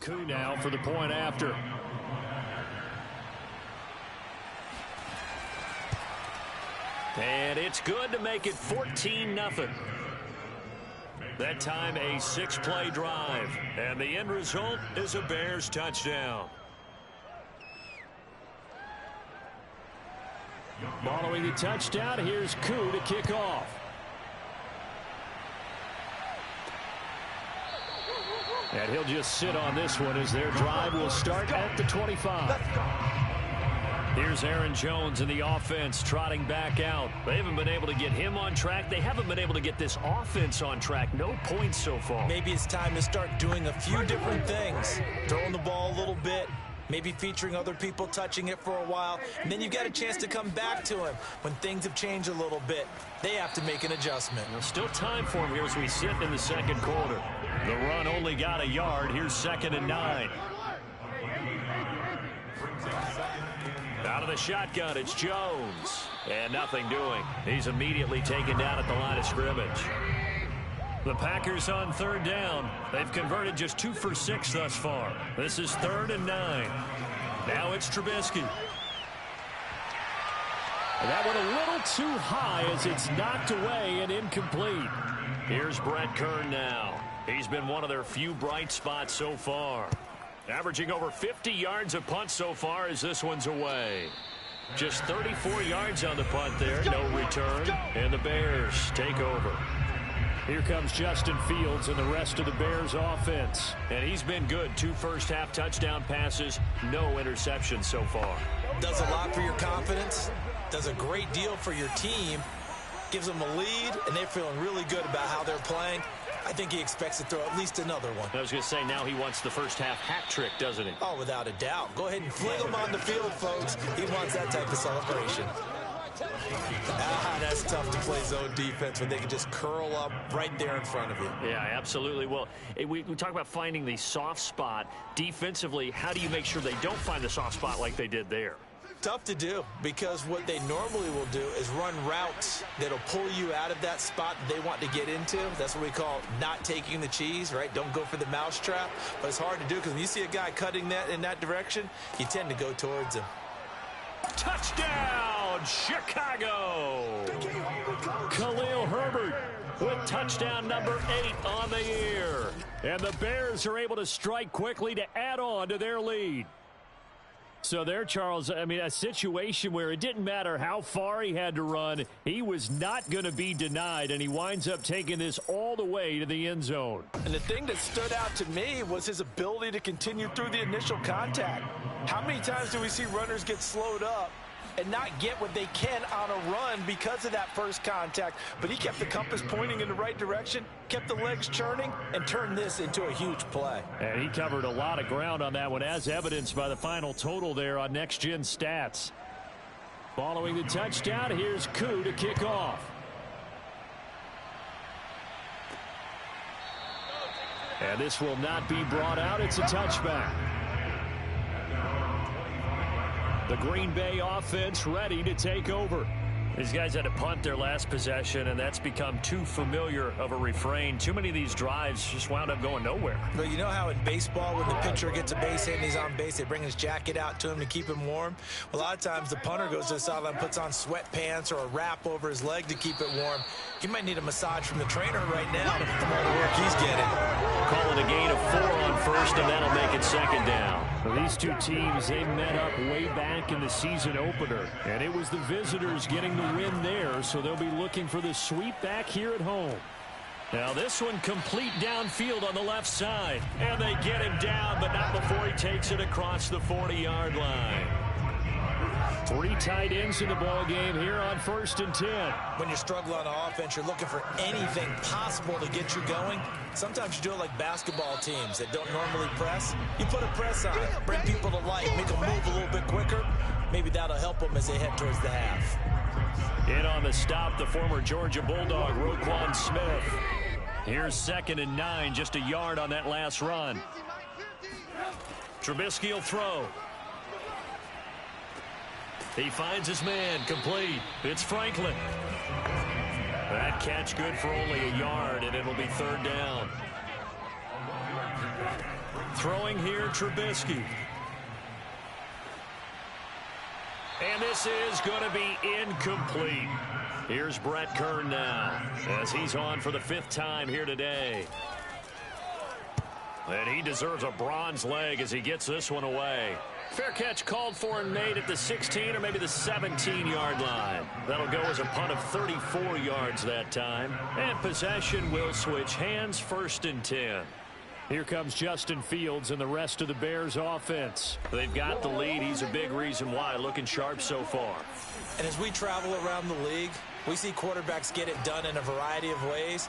Koo now for the point after. And it's good to make it 14-0. That time a 6-play drive. And the end result is a Bears touchdown. Following the touchdown, here's Koo to kick off. And he'll just sit on this one as their drive will start at the 25. Here's Aaron Jones in the offense trotting back out. They haven't been able to get him on track. They haven't been able to get this offense on track. No points so far. Maybe it's time to start doing a few different things. Throwing the ball a little bit. Maybe featuring other people touching it for a while. And then you've got a chance to come back to him when things have changed a little bit. They have to make an adjustment. There's still time for him here as we sit in the second quarter. The run only got a yard. Here's 2nd and 9. Out of the shotgun, it's Jones. And nothing doing. He's immediately taken down at the line of scrimmage. The Packers on 3rd down. They've converted just 2 for 6 thus far. This is 3rd and 9. Now it's Trubisky. And that went a little too high as it's knocked away and incomplete. Here's Brett Kern now. He's been one of their few bright spots so far. Averaging over 50 yards a punt so far as this one's away. Just 34 yards on the punt there. No return. And the Bears take over. Here comes Justin Fields and the rest of the Bears offense. And he's been good. 2 first-half touchdown passes. No interceptions so far. Does a lot for your confidence. Does a great deal for your team. Gives them a lead, and they're feeling really good about how they're playing. I think he expects to throw at least another one. I was going to say, now he wants the first-half hat trick, doesn't he? Oh, without a doubt. Go ahead and fling him on the field, folks. He wants that type of celebration. That's tough to play zone defense when they can just curl up right there in front of you. Yeah, absolutely. Well, we talk about finding the soft spot. Defensively, how do you make sure they don't find the soft spot like they did there? Tough to do, because what they normally will do is run routes that'll pull you out of that spot that they want to get into. That's what we call not taking the cheese, right? Don't go for the mousetrap. But it's hard to do because when you see a guy cutting that in that direction, you tend to go towards him. Touchdown, Chicago! Khalil Herbert with touchdown number 8 on the year. And the Bears are able to strike quickly to add on to their lead. So there, Charles, I mean, a situation where it didn't matter how far he had to run, he was not going to be denied, and he winds up taking this all the way to the end zone. And the thing that stood out to me was his ability to continue through the initial contact. How many times do we see runners get slowed up and not get what they can on a run because of that first contact? But he kept the compass pointing in the right direction, kept the legs churning, and turned this into a huge play. And he covered a lot of ground on that one, as evidenced by the final total there on Next Gen Stats. Following the touchdown, here's Koo to kick off. And this will not be brought out. It's a touchback. The Green Bay offense ready to take over. These guys had to punt their last possession, and that's become too familiar of a refrain. Too many of these drives just wound up going nowhere. But you know how in baseball, when the pitcher gets a base hit and he's on base, they bring his jacket out to him to keep him warm? Well, a lot of times the punter goes to the sideline, puts on sweatpants or a wrap over his leg to keep it warm. He might need a massage from the trainer right now from all the work he's getting. Call it a gain of 4 on first, and that'll make it 2nd down. Well, these two teams, they met up way back in the season opener, and it was the visitors getting the win there, so they'll be looking for the sweep back here at home. Now this one complete downfield on the left side, and they get him down, but not before he takes it across the 40-yard line. 3 tight ends in the ball game here on 1st and 10. When you're struggling on offense, you're looking for anything possible to get you going. Sometimes you do it like basketball teams that don't normally press. You put a press on it, bring people to life, make them move a little bit quicker. Maybe that'll help them as they head towards the half. In on the stop, the former Georgia Bulldog, Roquan Smith. Here's 2nd and 9, just a yard on that last run. Trubisky will throw. He finds his man, complete. It's Franklin. That catch good for only a yard, and it'll be 3rd down. Throwing here, Trubisky. And this is going to be incomplete. Here's Brett Kern now as he's on for the 5th time here today. And he deserves a bronze leg as he gets this one away. Fair catch called for and made at the 16 or maybe the 17-yard line. That'll go as a punt of 34 yards that time. And possession will switch hands, 1st and 10. Here comes Justin Fields and the rest of the Bears offense. They've got the lead. He's a big reason why, looking sharp so far. And as we travel around the league, we see quarterbacks get it done in a variety of ways.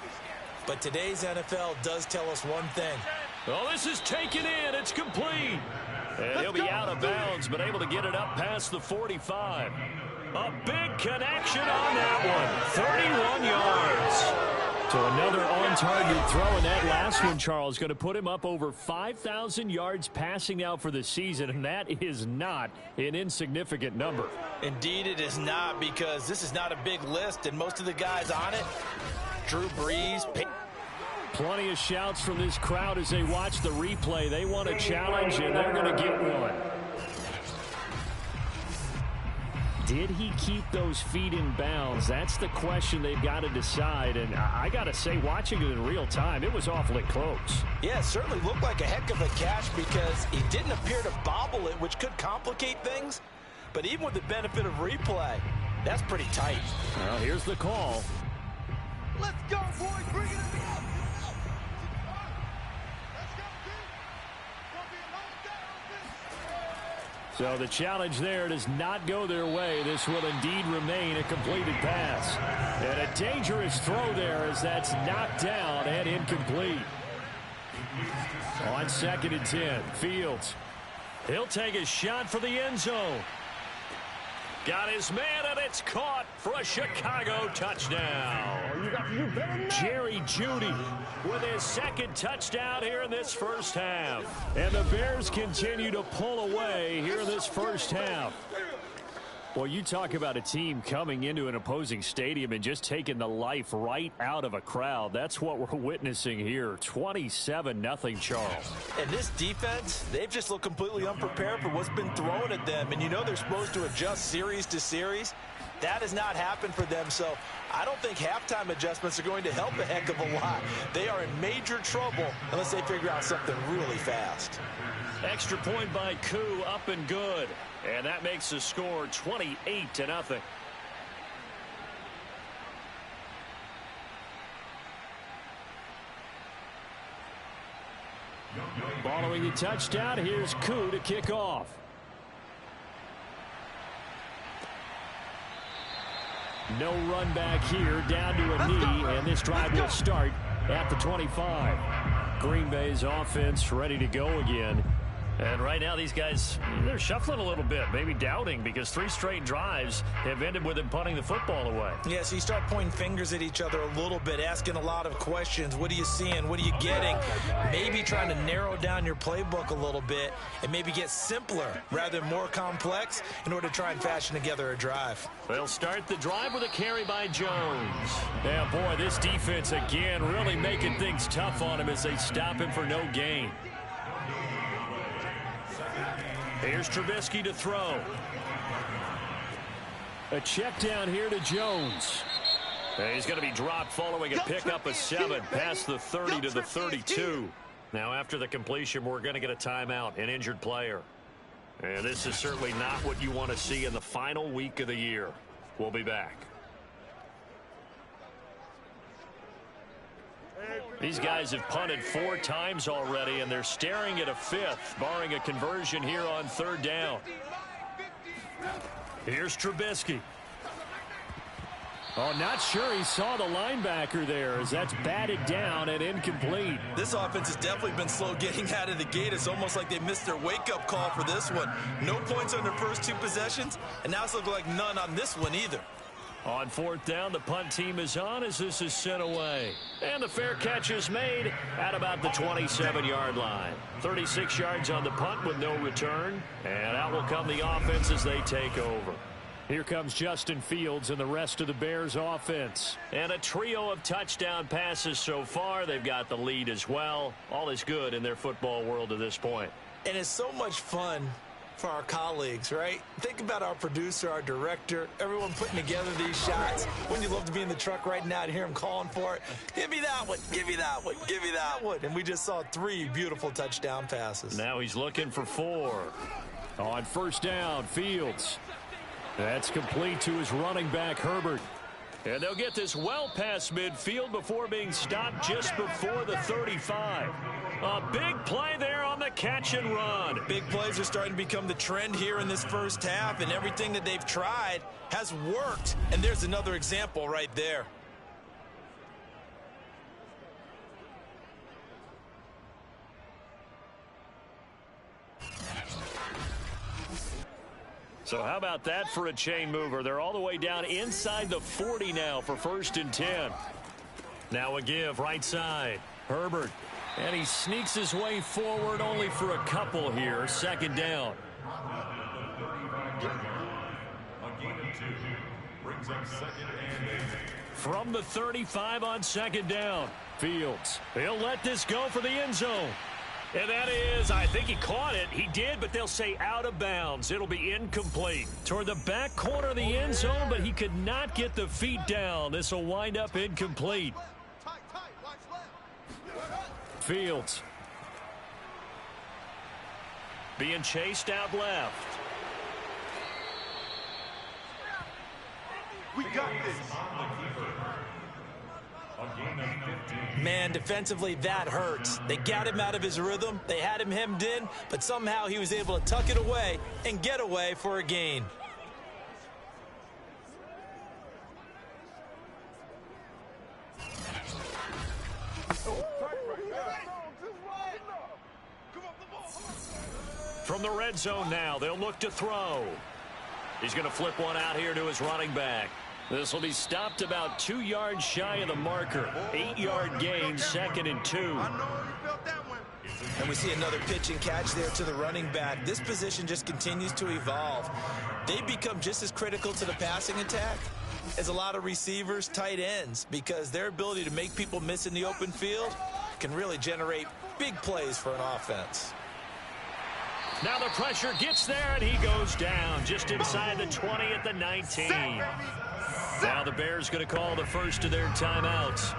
But today's NFL does tell us one thing. Oh, this is taken in. It's complete. And he'll be out of bounds, but able to get it up past the 45. A big connection on that one. 31 yards. So another on-target throw, and that last one, Charles, going to put him up over 5,000 yards passing now for the season, and that is not an insignificant number. Indeed it is not, because this is not a big list, and most of the guys on it, Drew Brees. Plenty of shouts from this crowd as they watch the replay. They want a challenge, and they're going to get one. Did he keep those feet in bounds? That's the question they've got to decide. And I got to say, watching it in real time, it was awfully close. Yeah, it certainly looked like a heck of a catch because he didn't appear to bobble it, which could complicate things. But even with the benefit of replay, that's pretty tight. Well, here's the call. Let's go, boys. Bring it up. So the challenge there does not go their way. This will indeed remain a completed pass. And a dangerous throw there as that's knocked down and incomplete. On 2nd and 10, Fields. He'll take a shot for the end zone. Got his man, and it's caught for a Chicago touchdown. Jerry Jeudy with his 2nd touchdown here in this first half. And the Bears continue to pull away here in this first half. Well, you talk about a team coming into an opposing stadium and just taking the life right out of a crowd. That's what we're witnessing here. 27-0, Charles. And this defense, they've just looked completely unprepared for what's been thrown at them. And you know they're supposed to adjust series to series. That has not happened for them, so I don't think halftime adjustments are going to help a heck of a lot. They are in major trouble unless they figure out something really fast. Extra point by Koo, up and good. And that makes the score 28-0. Following the touchdown, here's Koo to kick off. No run back here, down to a knee, and this drive will start at the 25. Green Bay's offense ready to go again. And right now these guys, they're shuffling a little bit, maybe doubting, because 3 straight drives have ended with them punting the football away. Yeah, so you start pointing fingers at each other a little bit, asking a lot of questions. What are you seeing? What are you getting? Maybe trying to narrow down your playbook a little bit and maybe get simpler rather than more complex in order to try and fashion together a drive. They'll start the drive with a carry by Jones. Yeah, boy, this defense again really making things tough on him as they stop him for no gain. Here's Trubisky to throw. A check down here to Jones. And he's going to be dropped following a pickup of 7 past the 30 to the 32. Now after the completion, we're going to get a timeout, an injured player. And this is certainly not what you want to see in the final week of the year. We'll be back. These guys have punted 4 times already, and they're staring at a 5th, barring a conversion here on 3rd down. Here's Trubisky. Oh, not sure he saw the linebacker there as that's batted down and incomplete. This offense has definitely been slow getting out of the gate. It's almost like they missed their wake-up call for this one. No points on their first 2 possessions, and now it's looking like none on this one either. On 4th down, the punt team is on as this is sent away. And the fair catch is made at about the 27-yard line. 36 yards on the punt with no return. And out will come the offense as they take over. Here comes Justin Fields and the rest of the Bears offense. And a trio of touchdown passes so far. They've got the lead as well. All is good in their football world at this point. And it's so much fun for our colleagues, right? Think about our producer, our director, everyone putting together these shots. Wouldn't you love to be in the truck right now and hear him calling for it? Give me that one, give me that one, give me that one. And we just saw 3 beautiful touchdown passes. Now he's looking for 4. On first down, Fields. That's complete to his running back, Herbert. And they'll get this well past midfield before being stopped just before the 35. A big play there on the catch and run. Big plays are starting to become the trend here in this first half, and everything that they've tried has worked. And there's another example right there. So how about that for a chain mover? They're all the way down inside the 40 now for 1st and 10. Now a give right side. Herbert. And he sneaks his way forward only for a couple here. 2nd down. From the 35 on 2nd down. Fields. He'll let this go for the end zone. And that is, I think he caught it. He did, but they'll say out of bounds. It'll be incomplete. Toward the back corner of the end zone, but he could not get the feet down. This will wind up incomplete. Fields. Being chased out left. We got this. Man, defensively, that hurts. They got him out of his rhythm. They had him hemmed in, but somehow he was able to tuck it away and get away for a gain. From the red zone now, they'll look to throw. He's going to flip one out here to his running back. This will be stopped about 2 yards shy of the marker. 8-yard gain, 2nd and 2. And we see another pitch and catch there to the running back. This position just continues to evolve. They become just as critical to the passing attack as a lot of receivers, tight ends, because their ability to make people miss in the open field can really generate big plays for an offense. Now the pressure gets there, and he goes down just inside the 20 at the 19. Now the Bears going to call the first of their timeouts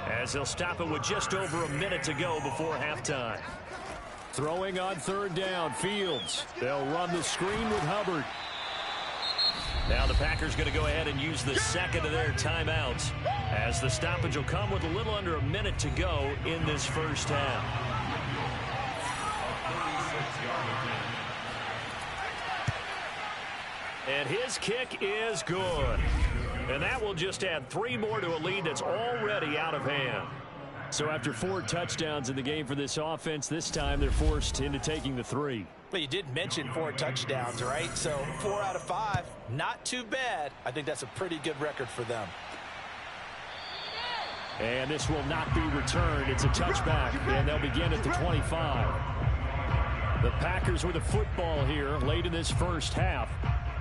as they'll stop it with just over a minute to go before halftime. Throwing on 3rd down, Fields. They'll run the screen with Hubbard. Now the Packers going to go ahead and use the 2nd of their timeouts as the stoppage will come with a little under a minute to go in this first half. And his kick is good. And that will just add 3 more to a lead that's already out of hand. So after 4 touchdowns in the game for this offense, this time they're forced into taking the 3. But you did mention 4 touchdowns, right? So 4 out of 5, not too bad. I think that's a pretty good record for them. And this will not be returned. It's a touchback, and they'll begin at the 25. The Packers with a football here late in this first half.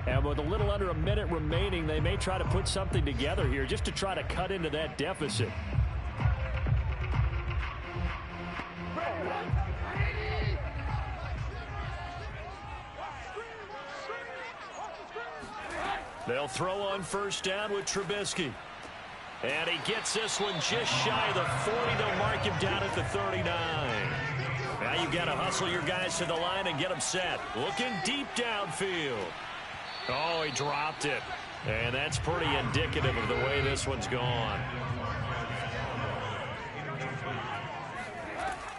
And with a little under a minute remaining, they may try to put something together here just to try to cut into that deficit. They'll throw on first down with Trubisky. And he gets this one just shy of the 40. They'll mark him down at the 39. Now you've got to hustle your guys to the line and get them set. Looking deep downfield. Oh, he dropped it. And that's pretty indicative of the way this one's gone.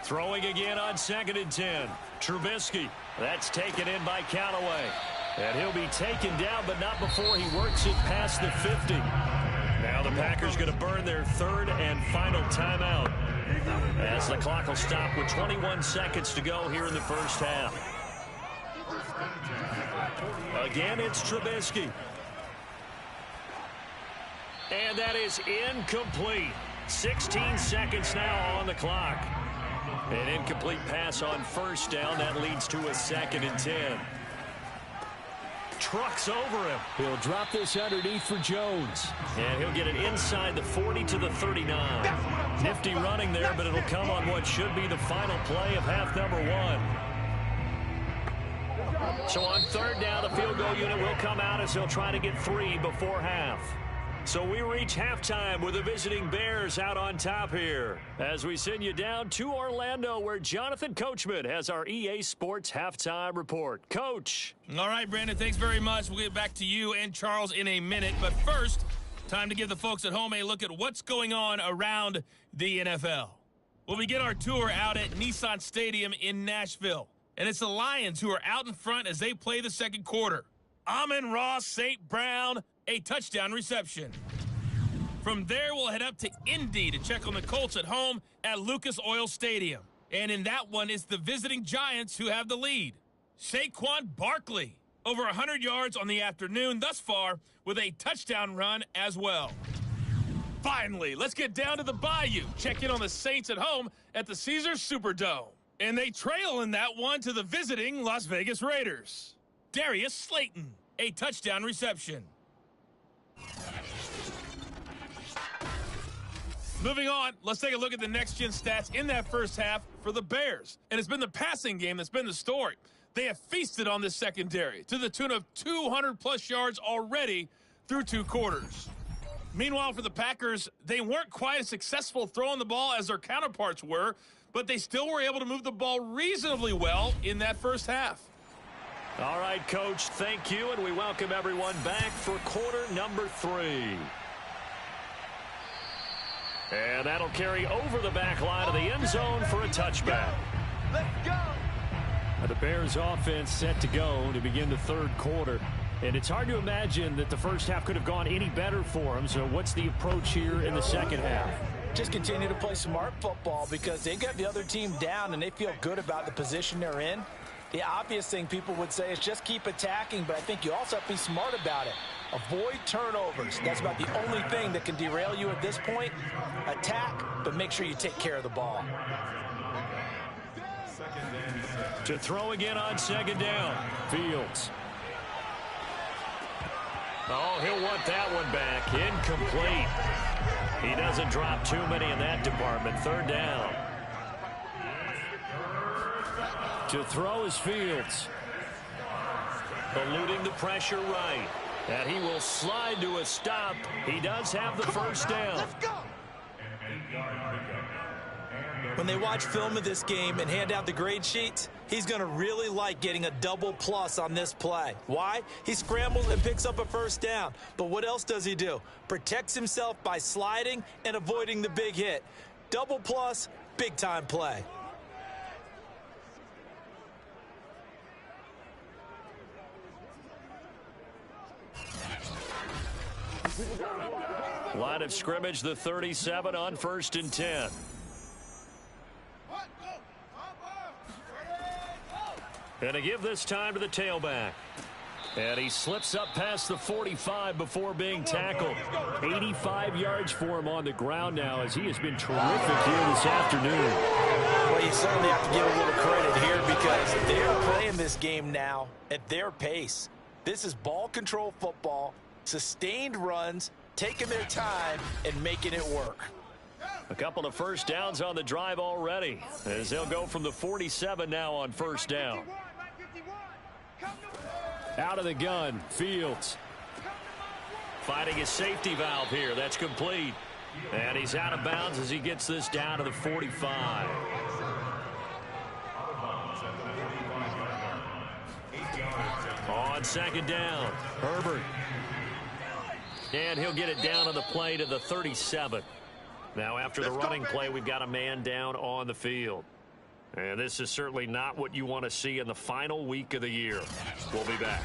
Throwing again on 2nd and 10. Trubisky. That's taken in by Callaway. And he'll be taken down, but not before he works it past the 50. Now the Packers going to burn their 3rd and final timeout as the clock will stop with 21 seconds to go here in the first half. Again, it's Trubisky. And that is incomplete. 16 seconds now on the clock. An incomplete pass on first down. That leads to a 2nd and 10. trucks over him. He'll drop this underneath for Jones. And he'll get it inside the 40 to the 39. Nifty running there, but it'll come on what should be the final play of half number 1. So on third down, the field goal unit will come out as they'll try to get 3 before half. So we reach halftime with the visiting Bears out on top here as we send you down to Orlando where Jonathan Coachman has our EA Sports halftime report. Coach. All right, Brandon, thanks very much. We'll get back to you and Charles in a minute. But first, time to give the folks at home a look at what's going on around the NFL. We'll begin our tour out at Nissan Stadium in Nashville. And it's the Lions who are out in front as they play the second quarter. Amon-Ra St. Brown, a touchdown reception. From there, we'll head up to Indy to check on the Colts at home at Lucas Oil Stadium. And in that one, it's the visiting Giants who have the lead. Saquon Barkley, over 100 yards on the afternoon thus far with a touchdown run as well. Finally, let's get down to the Bayou. Check in on the Saints at home at the Caesars Superdome. And they trail in that one to the visiting Las Vegas Raiders. Darius Slayton, a touchdown reception. Moving on, let's take a look at the next-gen stats in that first half for the Bears. And it's been the passing game that's been the story. They have feasted on this secondary to the tune of 200-plus yards already through 2 quarters. Meanwhile, for the Packers, they weren't quite as successful throwing the ball as their counterparts were, but they still were able to move the ball reasonably well in that first half. All right, Coach, thank you, and we welcome everyone back for quarter number 3. And that'll carry over the back line of the end zone for a touchback. Let's go. The Bears offense set to go to begin the third quarter. And it's hard to imagine that the first half could have gone any better for them. So what's the approach here in the second half? Just continue to play smart football because they got the other team down and they feel good about the position they're in. The obvious thing people would say is just keep attacking, but I think you also have to be smart about it. Avoid turnovers. That's about the only thing that can derail you at this point. Attack, but make sure you take care of the ball. To throw again on second down. Fields. Oh, he'll want that one back. Incomplete. He doesn't drop too many in that department. Third down. To throw is Fields. Eluding the pressure right. And he will slide to a stop. He does have the first down. Let's go. When they watch film of this game and hand out the grade sheets, he's going to really like getting a double plus on this play. Why? He scrambles and picks up a first down. But what else does he do? Protects himself by sliding and avoiding the big hit. Double plus, big time play. Line of scrimmage, the 37 on 1st and 10. And to give this time to the tailback. And he slips up past the 45 before being tackled. 85 yards for him on the ground now as he has been terrific here this afternoon. Well, you certainly have to give a little credit here because they're playing this game now at their pace. This is ball control football, sustained runs, taking their time and making it work. A couple of first downs on the drive already as they'll go from the 47 now on first down. Out of the gun, Fields. Finding his safety valve here. That's complete. And he's out of bounds as he gets this down to the 45. On second down, Herbert. And he'll get it down on the play to the 37. Now after the running play, we've got a man down on the field. And this is certainly not what you want to see in the final week of the year. We'll be back.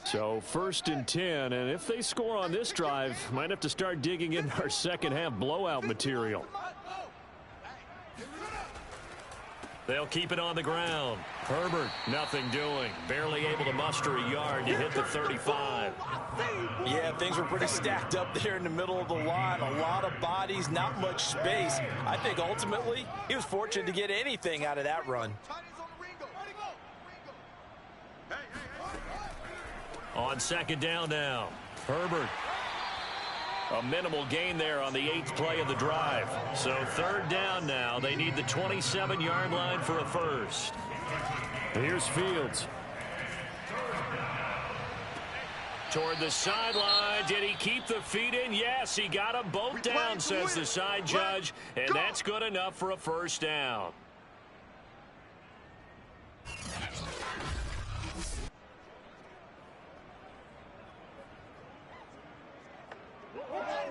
So 1st and 10, and if they score on this drive, might have to start digging in our second half blowout material. They'll keep it on the ground. Herbert, nothing doing. Barely able to muster a yard to hit the 35. Yeah, things were pretty stacked up there in the middle of the line. A lot of bodies, not much space. I think ultimately he was fortunate to get anything out of that run. On second down now, Herbert. A minimal gain there on the 8th play of the drive. So third down now. They need the 27-yard line for a first. Here's Fields. Toward the sideline. Did he keep the feet in? Yes, he got them both down, says the side judge. And that's good enough for a first down.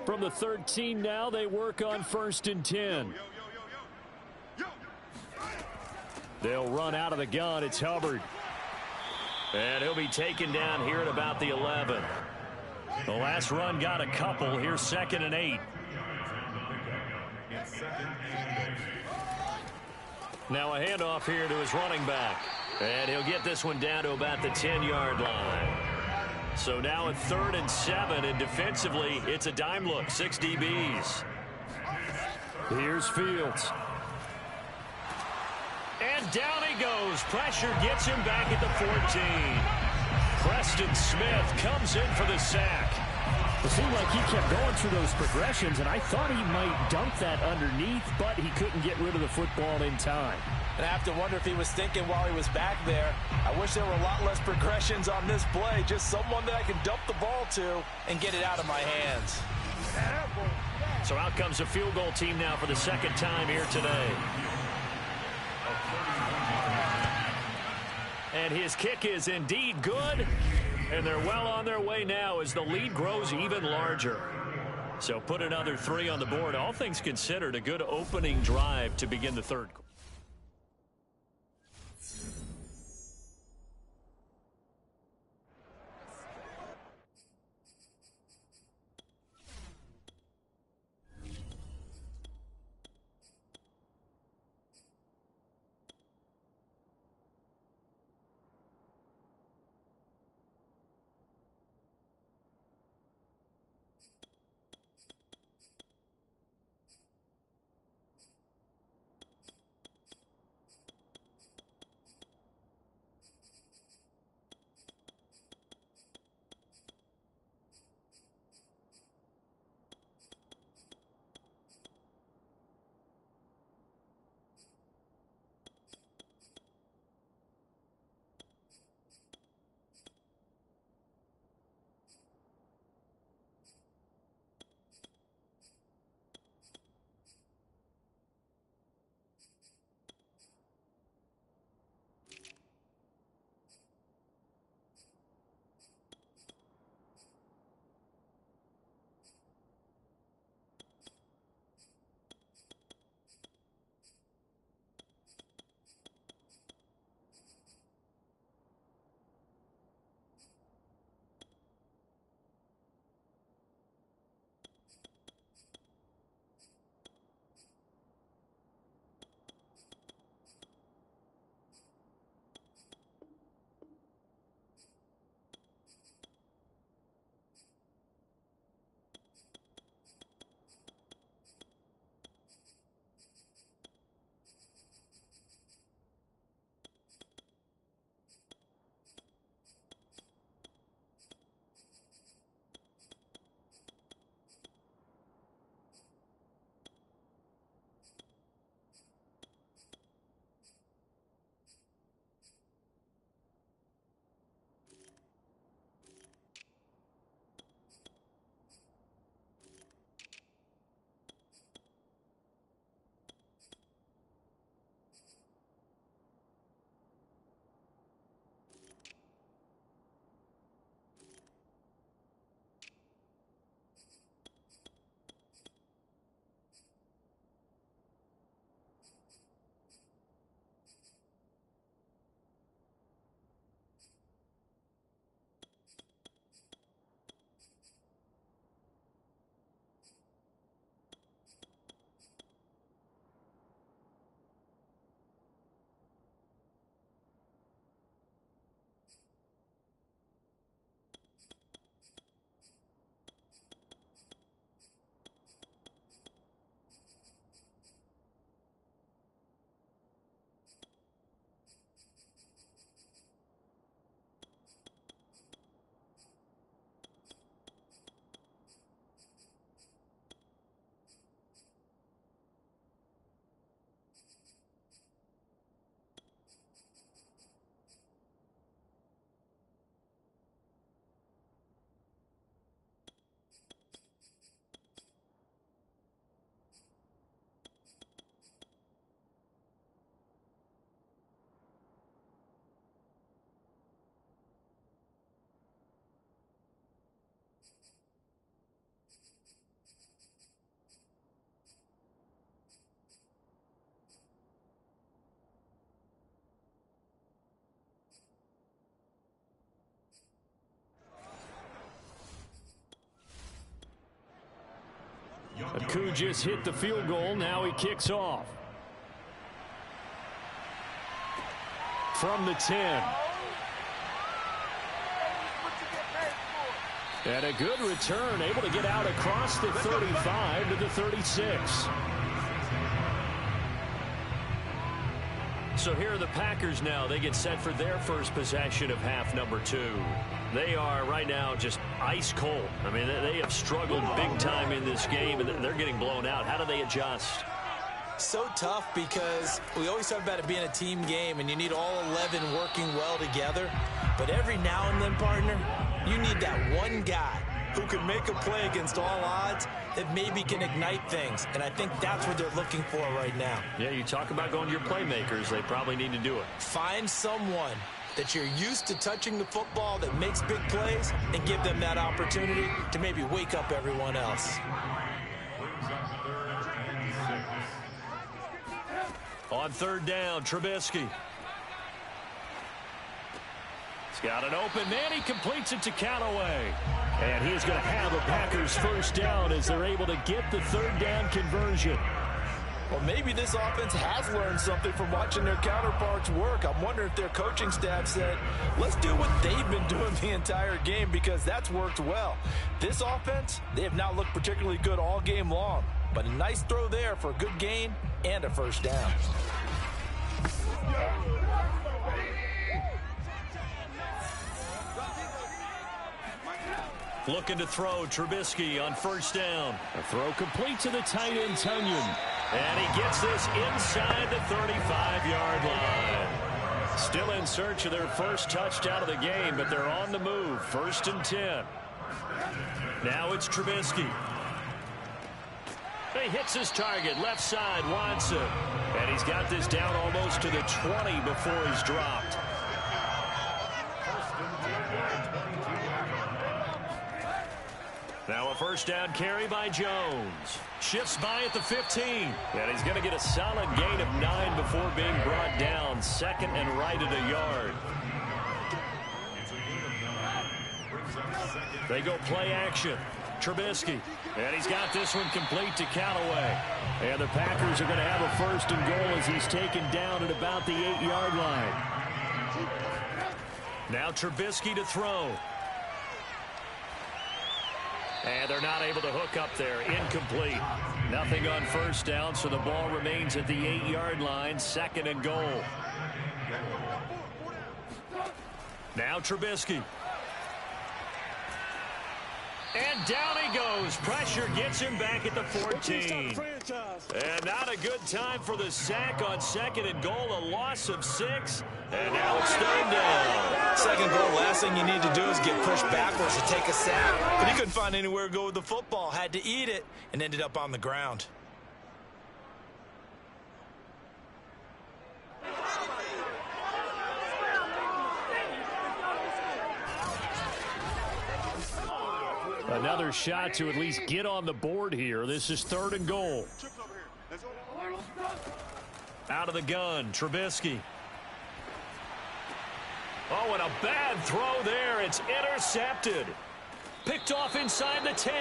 From the 13 now, they work on 1st and 10. They'll run out of the gun. It's Hubbard. And he'll be taken down here at about the 11. The last run got a couple. Here's 2nd and 8. Now a handoff here to his running back. And he'll get this one down to about the 10-yard line. So now at 3rd and 7, and defensively, it's a dime look, 6 DBs. Here's Fields. And down he goes. Pressure gets him back at the 14. Preston Smith comes in for the sack. It seemed like he kept going through those progressions, and I thought he might dump that underneath, but he couldn't get rid of the football in time. And I have to wonder if he was thinking while he was back there, I wish there were a lot less progressions on this play. Just someone that I can dump the ball to and get it out of my hands. So out comes a field goal team now for the second time here today. And his kick is indeed good. And they're well on their way now as the lead grows even larger. So put another 3 on the board. All things considered, a good opening drive to begin the third quarter. Aku just hit the field goal. Now he kicks off. From the 10. And a good return, able to get out across the 35 to the 36. So here are the Packers now. They get set for their first possession of half number 2. They are right now just ice cold. I mean, they have struggled big time in this game, and they're getting blown out. How do they adjust? So tough because we always talk about it being a team game, and you need all 11 working well together. But every now and then, partner, you need that one guy who can make a play against all odds that maybe can ignite things. And I think that's what they're looking for right now. Yeah, you talk about going to your playmakers. They probably need to do it. Find someone that you're used to touching the football that makes big plays and give them that opportunity to maybe wake up everyone else. On third down, Trubisky. He's got an open man. He completes it to Callaway. And he's going to have a Packers first down as they're able to get the third down conversion. Well, maybe this offense has learned something from watching their counterparts work. I'm wondering if their coaching staff said, let's do what they've been doing the entire game, because that's worked well. This offense, they have not looked particularly good all game long. But a nice throw there for a good gain and a first down. Looking to throw, Trubisky on first down. A throw complete to the tight end, Tunyon. And he gets this inside the 35-yard line. Still in search of their first touchdown of the game, but they're on the move. First and 10. Now it's Trubisky. He hits his target, left side, Watson. And he's got this down almost to the 20 before he's dropped. Now a first down carry by Jones. Shifts by at the 15. And he's going to get a solid gain of 9 before being brought down. Second and right at a yard. They go play action. Trubisky. And he's got this one complete to Callaway. And the Packers are going to have a first and goal as he's taken down at about the 8-yard line. Now Trubisky to throw. And they're not able to hook up there. Incomplete. Nothing on first down, so the ball remains at the 8-yard line. Second and goal. Now Trubisky. And down he goes. Pressure gets him back at the 14. And not a good time for the sack on second and goal. A loss of 6. And now it's third down. Second goal, last thing you need to do is get pushed backwards to take a sack. But he couldn't find anywhere to go with the football. Had to eat it and ended up on the ground. Another shot to at least get on the board here. This is third and goal. Out of the gun, Trubisky. Oh, and a bad throw there. It's intercepted. Picked off inside the 10.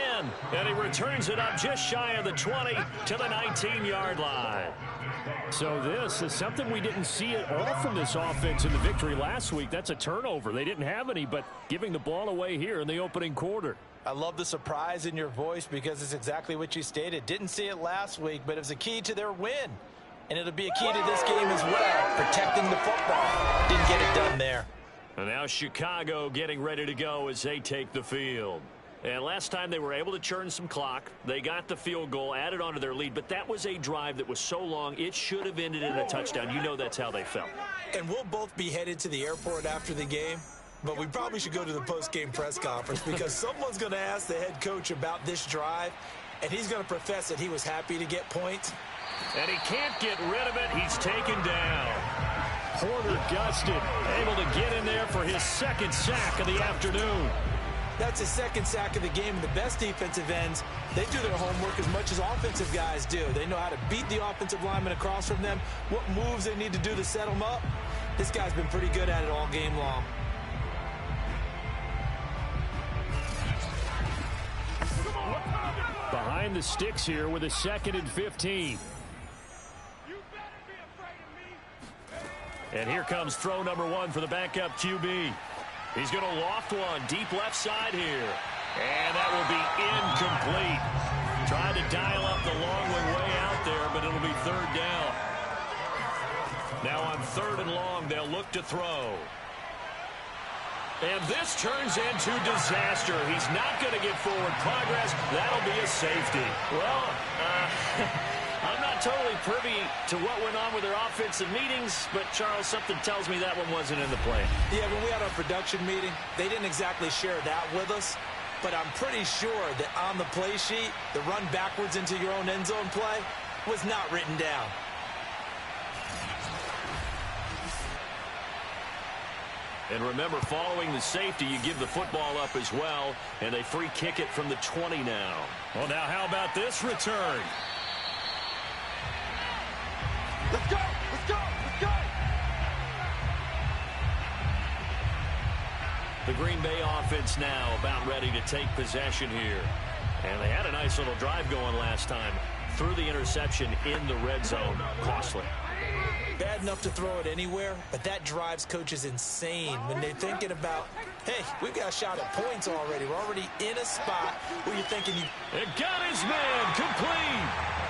And he returns it up just shy of the 20 to the 19-yard line. So this is something we didn't see at all from this offense in the victory last week. That's a turnover. They didn't have any, but giving the ball away here in the opening quarter. I love the surprise in your voice because it's exactly what you stated. Didn't see it last week, but it was a key to their win. And it'll be a key to this game as well, protecting the football. Didn't get it done there. And now Chicago getting ready to go as they take the field. And last time they were able to churn some clock. They got the field goal, added on to their lead, but that was a drive that was so long, it should have ended in a touchdown. You know that's how they felt. And we'll both be headed to the airport after the game, but we probably should go to the post-game press conference because someone's going to ask the head coach about this drive, and he's going to profess that he was happy to get points. And he can't get rid of it. He's taken down. Porter gusted, able to get in there for his second sack of the afternoon. That's his second sack of the game. The best defensive ends, they do their homework as much as offensive guys do. They know how to beat the offensive lineman across from them, what moves they need to do to set them up. This guy's been pretty good at it all game long. Behind find the sticks here with a 2nd and 15. And here comes throw number 1 for the backup QB. He's going to loft one deep left side here. And that will be incomplete. Tried to dial up the long one way out there, but it'll be 3rd down. Now on 3rd and long, they'll look to throw. And this turns into disaster. He's not going to get forward progress. That'll be a safety. Well, I'm not totally privy to what went on with their offensive meetings, but, Charles, something tells me that one wasn't in the plan. Yeah, when we had our production meeting, they didn't exactly share that with us. But I'm pretty sure that on the play sheet, the run backwards into your own end zone play was not written down. And remember, following the safety, you give the football up as well, and they free kick it from the 20 now. Well, now how about this return? Let's go! Let's go! Let's go! The Green Bay offense now about ready to take possession here. And they had a nice little drive going last time. Threw the interception in the red zone. Costly. Bad enough to throw it anywhere, but that drives coaches insane when they're thinking about, hey, we've got a shot at points already. We're already in a spot where you're thinking you... It got his man complete.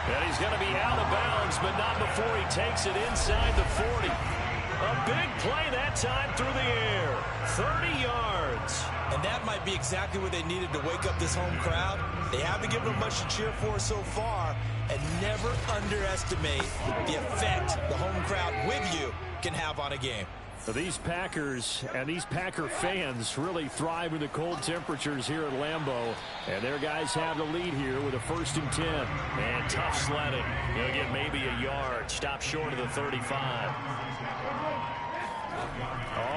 And he's going to be out of bounds, but not before he takes it inside the 40. A big play that time through the air. 30 yards. And that might be exactly what they needed to wake up this home crowd. They haven't given them much to cheer for so far. And never underestimate the effect the home crowd with you can have on a game. So these Packers and these Packer fans really thrive in the cold temperatures here at Lambeau. And their guys have the lead here with a 1st and 10. And tough sledding. He'll get maybe a yard. Stop short of the 35.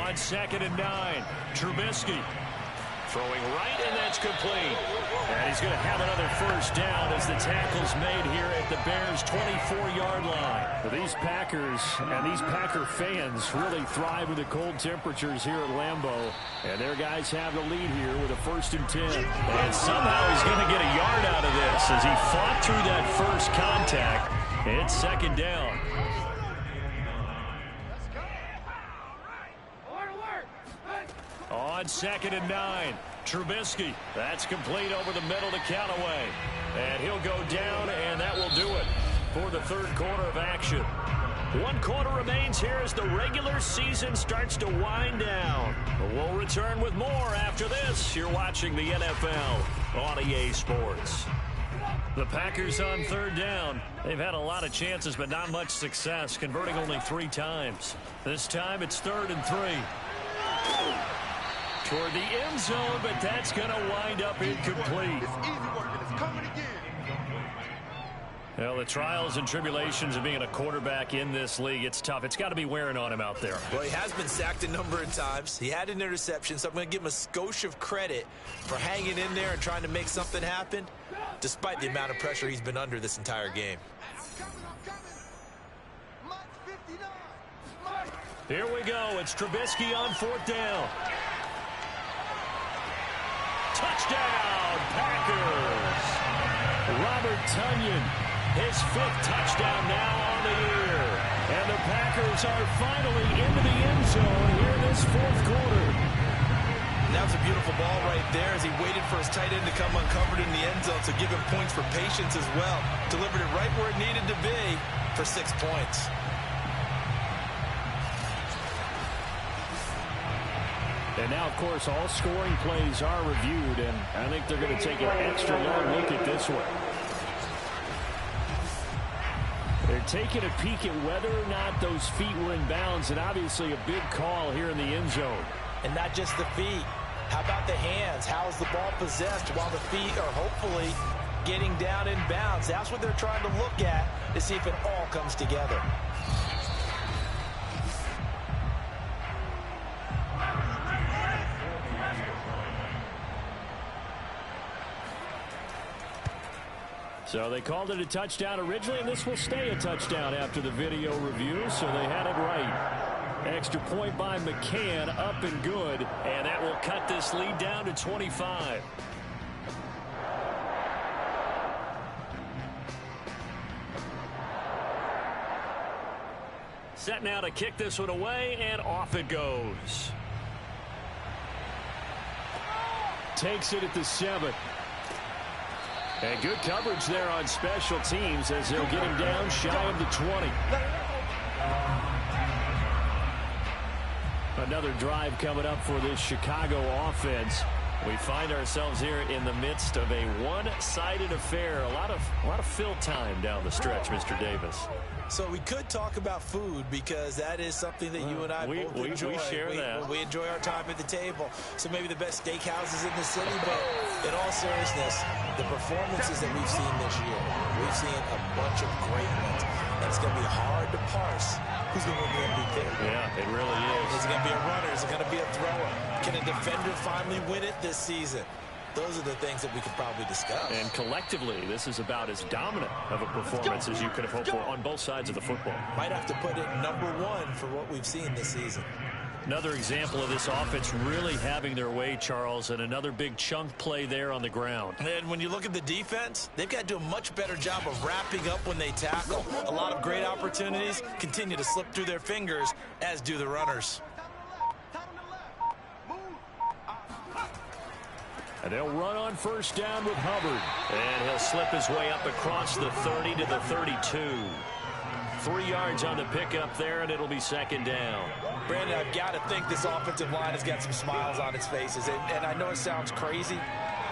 On 2nd and 9. Trubisky. Throwing right, and that's complete. And he's going to have another 1st down as the tackle's made here at the Bears' 24-yard line. But these Packers and these Packer fans really thrive with the cold temperatures here at Lambeau. And their guys have the lead here with a 1st and 10. And somehow he's going to get a yard out of this as he fought through that first contact. It's 2nd down. On 2nd and 9, Trubisky. That's complete over the middle to Callaway. And he'll go down, and that will do it for the 3rd quarter of action. 1 quarter remains here as the regular season starts to wind down. We'll return with more after this. You're watching the NFL on EA Sports. The Packers on 3rd down. They've had a lot of chances, but not much success, converting only 3 times. This time it's 3rd and 3. Toward the end zone, but that's going to wind up incomplete. It's easy work, and it's coming again. Well, the trials and tribulations of being a quarterback in this league, it's tough. It's got to be wearing on him out there. Well, he has been sacked a number of times. He had an interception, so I'm going to give him a skosh of credit for hanging in there and trying to make something happen, despite the amount of pressure he's been under this entire game. Here we go. It's Trubisky on 4th down. Touchdown, Packers. Robert Tonyan, his 5th touchdown now on the year. And the Packers are finally into the end zone here in this 4th quarter. And that was a beautiful ball right there as he waited for his tight end to come uncovered in the end zone, so give him points for patience as well. Delivered it right where it needed to be for 6 points. And now, of course, all scoring plays are reviewed, and I think they're going to take an extra long look at this one. They're taking a peek at whether or not those feet were in bounds, and obviously a big call here in the end zone. And not just the feet. How about the hands? How is the ball possessed while the feet are hopefully getting down in bounds? That's what they're trying to look at to see if it all comes together. So they called it a touchdown originally, and this will stay a touchdown after the video review, so they had it right. Extra point by McCann, up and good, and that will cut this lead down to 25. Set now to kick this one away, and off it goes. Takes it at the 7. And good coverage there on special teams as they'll get him down shy of the 20. Another drive coming up for this Chicago offense. We find ourselves here in the midst of a one-sided affair. A lot of fill time down the stretch, Mr. Davis. So we could talk about food because that is something that you and I both enjoy. We share that. We enjoy our time at the table. So maybe the best steakhouses in the city, but in all seriousness, the performances that we've seen this year, we've seen a bunch of great ones. And it's going to be hard to parse who's going to win the MVP. Yeah, it really is. Is it going to be a runner? Is it going to be a thrower? Can a defender finally win it this season? Those are the things that we could probably discuss. And collectively, this is about as dominant of a performance as you could have hoped for on both sides of the football. Might have to put it #1 for what we've seen this season. Another example of this offense really having their way, Charles, and another big chunk play there on the ground. And when you look at the defense, they've got to do a much better job of wrapping up when they tackle. A lot of great opportunities continue to slip through their fingers, as do the runners. And they'll run on first down with Hubbard. And he'll slip his way up across the 30 to the 32. 3 yards on the pickup there, and it'll be second down. Brandon, I've got to think this offensive line has got some smiles on its faces. And I know it sounds crazy,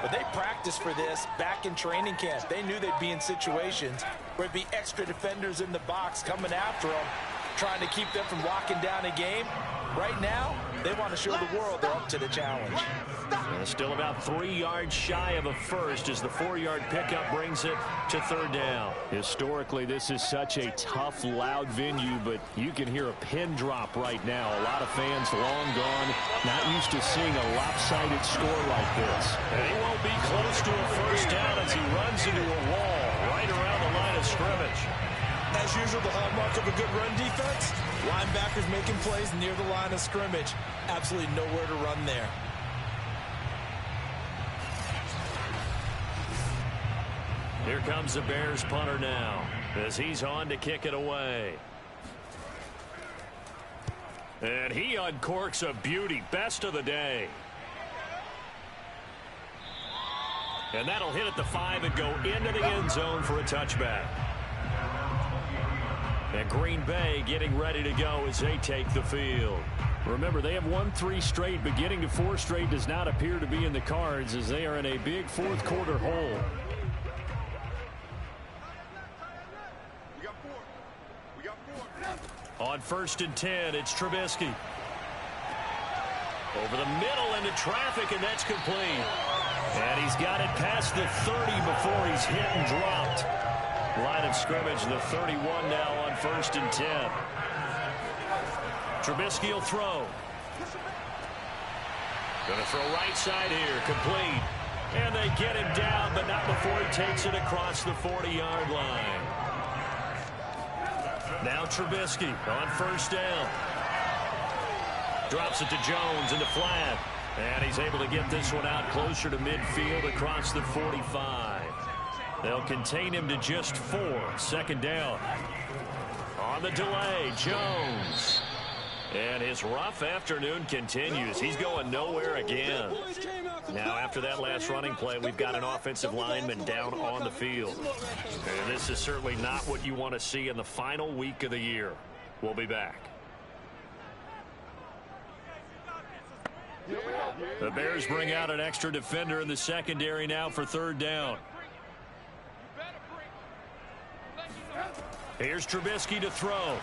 but they practiced for this back in training camp. They knew they'd be in situations where it'd be extra defenders in the box coming after them, trying to keep them from locking down a game. Right now, they want to show the world they're up to the challenge. And still about 3 yards shy of a first as the 4-yard pickup brings it to third down. Historically, this is such a tough, loud venue, but you can hear a pin drop right now. A lot of fans long gone, not used to seeing a lopsided score like this. And he won't be close to a first down as he runs into a wall right around the line of scrimmage. As usual, the hallmark of a good run defense, linebackers making plays near the line of scrimmage. Absolutely nowhere to run there. Here comes the Bears punter now as he's on to kick it away. And he uncorks a beauty. Best of the day. And that'll hit at the 5 and go into the end zone for a touchback. And Green Bay getting ready to go as they take the field. Remember, they have won 3 straight, but getting to 4 straight does not appear to be in the cards as they are in a big fourth quarter hole. On 1st and 10, it's Trubisky. Over the middle into traffic, and that's complete. And he's got it past the 30 before he's hit and dropped. Line of scrimmage, the 31 now on 1st and 10. Trubisky will throw. Going to throw right side here, complete. And they get him down, but not before he takes it across the 40-yard line. Now Trubisky on first down. Drops it to Jones into flat. And he's able to get this one out closer to midfield across the 45. They'll contain him to just 4. Second down. On the delay, Jones. And his rough afternoon continues. He's going nowhere again. Now, after that last running play, we've got an offensive lineman down on the field. And this is certainly not what you want to see in the final week of the year. We'll be back. The Bears bring out an extra defender in the secondary now for third down. Here's Trubisky to throw.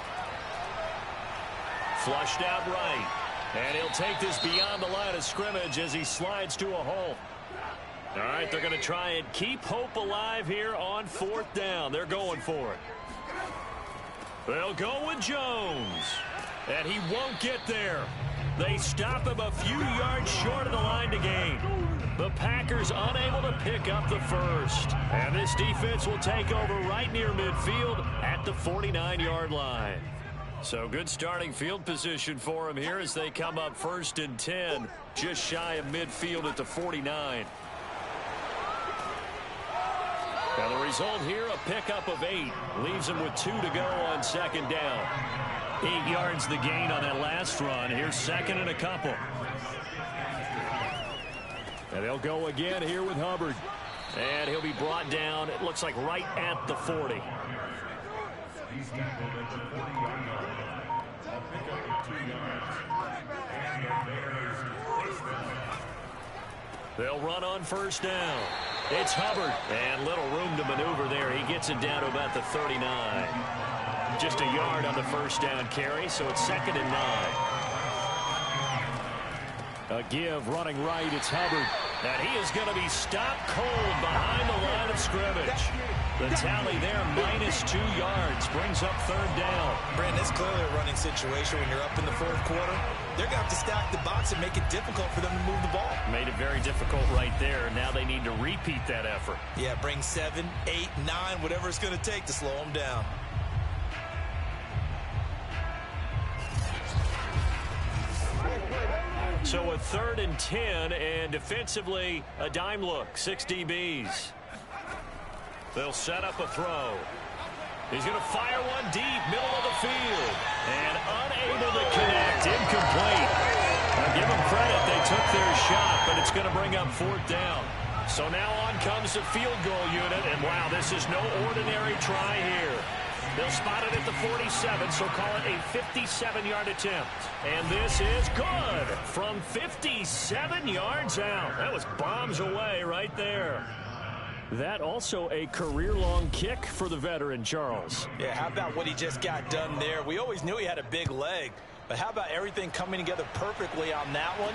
Flushed out right. And he'll take this beyond the line of scrimmage as he slides to a hole. All right, they're going to try and keep hope alive here on 4th down. They're going for it. They'll go with Jones. And he won't get there. They stop him a few yards short of the line to gain. The Packers unable to pick up the first. And this defense will take over right near midfield at the 49-yard line. So good starting field position for him here as they come up 1st and 10, just shy of midfield at the 49. Now the result here, a pickup of 8. Leaves him with 2 to go on second down. 8 yards the gain on that last run. Here's second and a couple. And they'll go again here with Hubbard. And he'll be brought down, it looks like right at the 40. They'll run on first down. It's Hubbard. And little room to maneuver there. He gets it down to about the 39. Just a yard on the first down carry, so it's second and 9. A give running right. It's Hubbard. And he is going to be stopped cold behind the line of scrimmage. The tally there, -2 yards, brings up third down. Brandon, it's clearly a running situation when you're up in the fourth quarter. They're going to have to stack the box and make it difficult for them to move the ball. Made it very difficult right there. Now they need to repeat that effort. Yeah, bring 7, 8, 9, whatever it's going to take to slow them down. So a 3rd and 10, and defensively, a dime look, 6 DBs. They'll set up a throw. He's going to fire one deep, middle of the field, and unable to connect, incomplete. I'll give them credit, they took their shot, but it's going to bring up 4th down. So now on comes the field goal unit, and wow, this is no ordinary try here. They'll spot it at the 47, so call it a 57-yard attempt. And this is good from 57 yards out. That was bombs away right there. That also a career-long kick for the veteran, Charles. Yeah, how about what he just got done there? We always knew he had a big leg, but how about everything coming together perfectly on that one?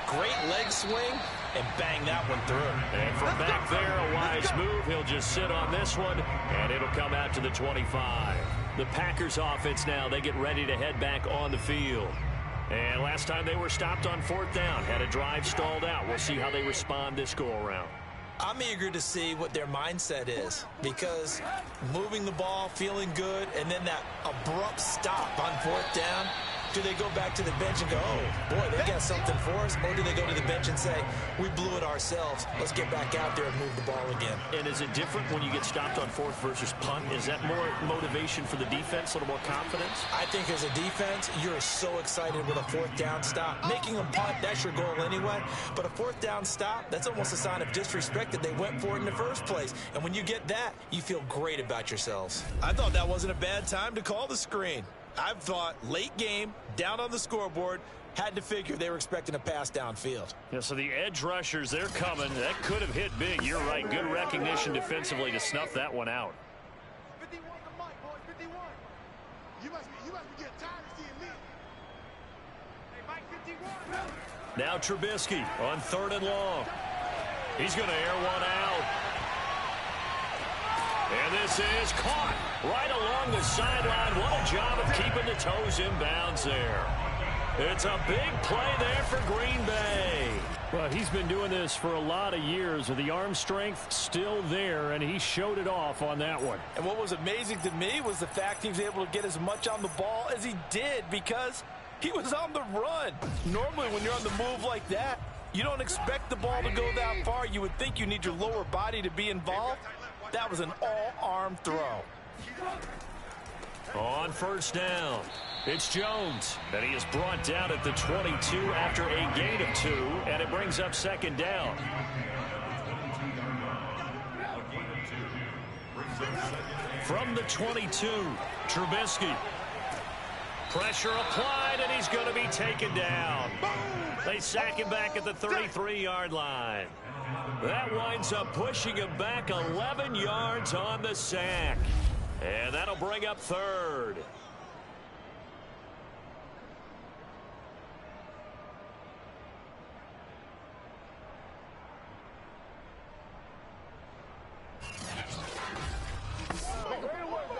Great leg swing, and bang that one through. And from back there, a wise move. He'll just sit on this one, and it'll come out to the 25. The Packers offense now, they get ready to head back on the field. And last time they were stopped on 4th down, had a drive stalled out. We'll see how they respond this go-around. I'm eager to see what their mindset is, because moving the ball, feeling good, and then that abrupt stop on 4th down, do they go back to the bench and go, oh, boy, they got something for us? Or do they go to the bench and say, we blew it ourselves. Let's get back out there and move the ball again. And is it different when you get stopped on 4th versus punt? Is that more motivation for the defense, a little more confidence? I think as a defense, you're so excited with a 4th down stop. Making them punt, that's your goal anyway. But a 4th down stop, that's almost a sign of disrespect that they went for it in the first place. And when you get that, you feel great about yourselves. I thought that wasn't a bad time to call the screen. I thought late game, down on the scoreboard, had to figure they were expecting a pass downfield. Yeah, so the edge rushers, they're coming. That could have hit big. You're right. Good recognition defensively to snuff that one out. 51 to Mike, boys, 51. You must be getting tired of seeing me. Hey, Mike, 51. Now Trubisky on 3rd and long. He's going to air one out. And this is caught right along the sideline. What a job of keeping the toes in bounds there. It's a big play there for Green Bay. Well, he's been doing this for a lot of years with the arm strength still there, and he showed it off on that one. And what was amazing to me was the fact he was able to get as much on the ball as he did because he was on the run. Normally when you're on the move like that, you don't expect the ball to go that far. You would think you need your lower body to be involved. That was an all-arm throw. On first down, it's Jones. And he is brought down at the 22 after a gain of 2, and it brings up second down. From the 22, Trubisky. Pressure applied, and he's going to be taken down. They sack him back at the 33-yard line. That winds up pushing him back 11 yards on the sack. And that'll bring up 3rd.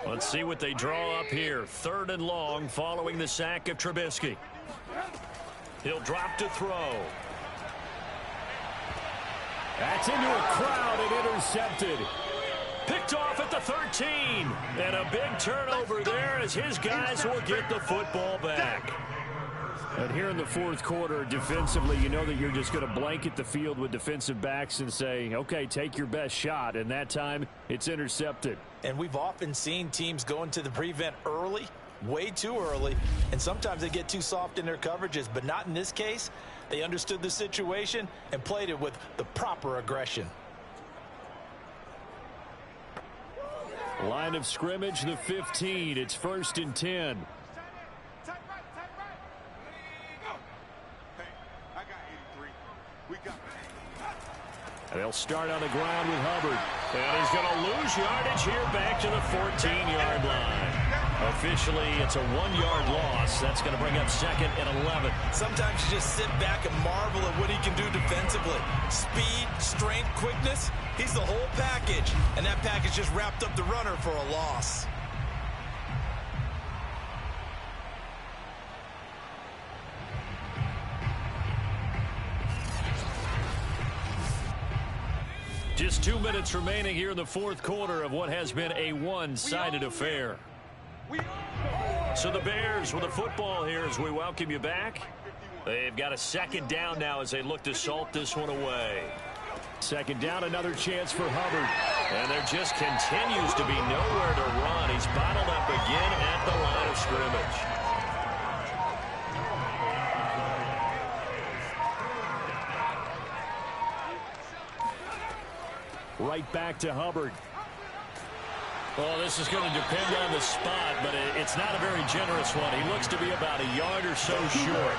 Let's see what they draw up here. 3rd and long following the sack of Trubisky. He'll drop to throw. That's into a crowd and intercepted. Picked off at the 13. And a big turnover there as his guys will get the football back. And here in the fourth quarter, defensively, you know that you're just going to blanket the field with defensive backs and say, okay, take your best shot. And that time, it's intercepted. And we've often seen teams go into the prevent early, way too early, and sometimes they get too soft in their coverages, but not in this case. They understood the situation and played it with the proper aggression. Line of scrimmage, the 15. It's 1st and 10. Tight right. Hey, I got 83. We got And they'll start on the ground with Hubbard. And he's going to lose yardage here back to the 14-yard line. Officially, it's a 1-yard loss. That's going to bring up 2nd and 11. Sometimes you just sit back and marvel at what he can do defensively. Speed, strength, quickness. He's the whole package. And that package just wrapped up the runner for a loss. Just 2 minutes remaining here in the fourth quarter of what has been a one-sided affair. So the Bears with the football here as we welcome you back. They've got a 2nd down now as they look to salt this one away. 2nd down, another chance for Hubbard. And there just continues to be nowhere to run. He's bottled up again at the line of scrimmage. Right back to Hubbard. Well, this is going to depend on the spot, but it's not a very generous one. He looks to be about a yard or so short.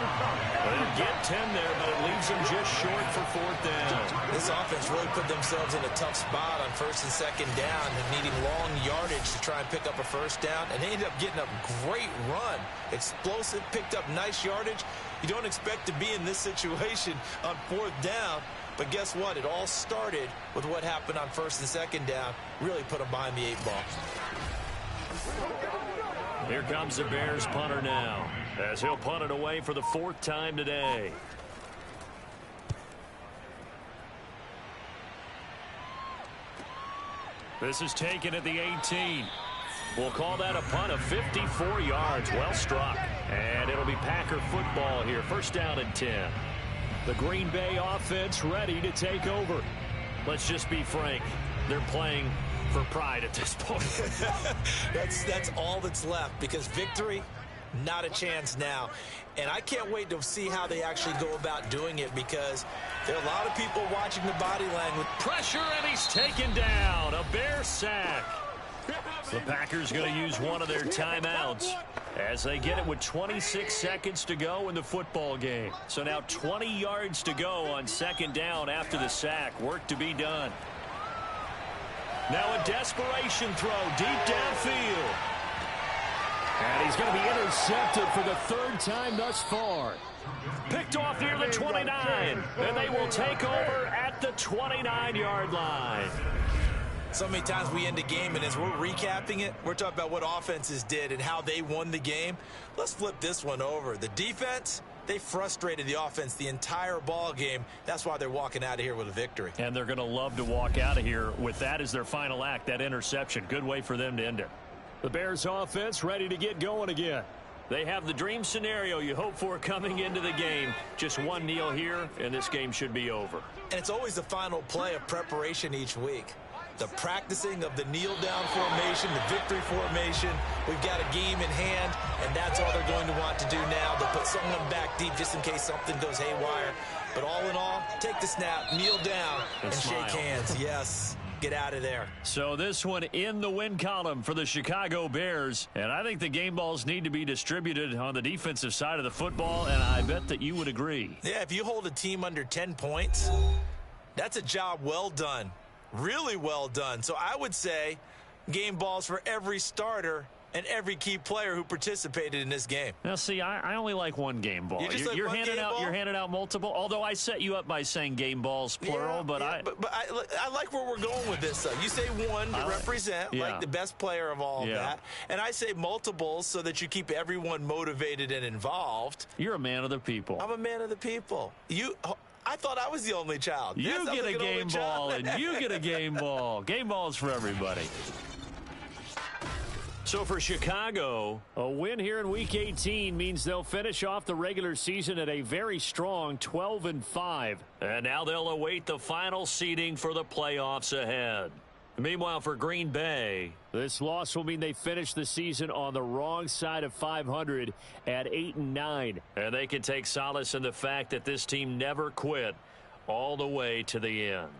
They'll get 10 there, but it leaves him just short for 4th down. This offense really put themselves in a tough spot on 1st and 2nd down and needing long yardage to try and pick up a 1st down. And they ended up getting a great run. Explosive, picked up nice yardage. You don't expect to be in this situation on 4th down. But guess what? It all started with what happened on 1st and 2nd down. Really put them behind the 8 ball. Here comes the Bears punter now, as he'll punt it away for the 4th time today. This is taken at the 18. We'll call that a punt of 54 yards. Well struck. And it'll be Packer football here. 1st down and 10. The Green Bay offense ready to take over. Let's just be frank. They're playing for pride at this point. That's all that's left, because victory, not a chance now. And I can't wait to see how they actually go about doing it, because there are a lot of people watching the body language. Pressure, and he's taken down. A Bear sack. The Packers going to use one of their timeouts as they get it with 26 seconds to go in the football game. So now 20 yards to go on 2nd down after the sack. Work to be done. Now a desperation throw deep downfield. And he's going to be intercepted for the 3rd time thus far. Picked off near the 29. And they will take over at the 29-yard line. So many times we end a game, and as we're recapping it, we're talking about what offenses did and how they won the game. Let's flip this one over. The defense, they frustrated the offense the entire ball game. That's why they're walking out of here with a victory. And they're going to love to walk out of here with that as their final act, that interception. Good way for them to end it. The Bears offense ready to get going again. They have the dream scenario you hope for coming into the game. Just one kneel here, and this game should be over. And it's always the final play of preparation each week. The practicing of the kneel-down formation, the victory formation. We've got a game in hand, and that's all they're going to want to do now. They'll put someone back deep just in case something goes haywire. But all in all, take the snap, kneel down, and shake hands. Yes, get out of there. So this one in the win column for the Chicago Bears. And I think the game balls need to be distributed on the defensive side of the football, and I bet that you would agree. Yeah, if you hold a team under 10 points, that's a job well done. Really well done. So I would say game balls for every starter and every key player who participated in this game. Now, see, I only like one game ball. You're handing out multiple. Although I set you up by saying game balls plural, but I like where we're going with this. You say one to represent like the best player of all that, and I say multiples so that you keep everyone motivated and involved. You're a man of the people. I'm a man of the people. I thought I was the only child. You get a game ball, and you get a game ball. Game balls for everybody. So for Chicago, a win here in Week 18 means they'll finish off the regular season at a very strong 12-5. And now they'll await the final seeding for the playoffs ahead. Meanwhile, for Green Bay, this loss will mean they finish the season on the wrong side of 500 at 8-9. And they can take solace in the fact that this team never quit all the way to the end.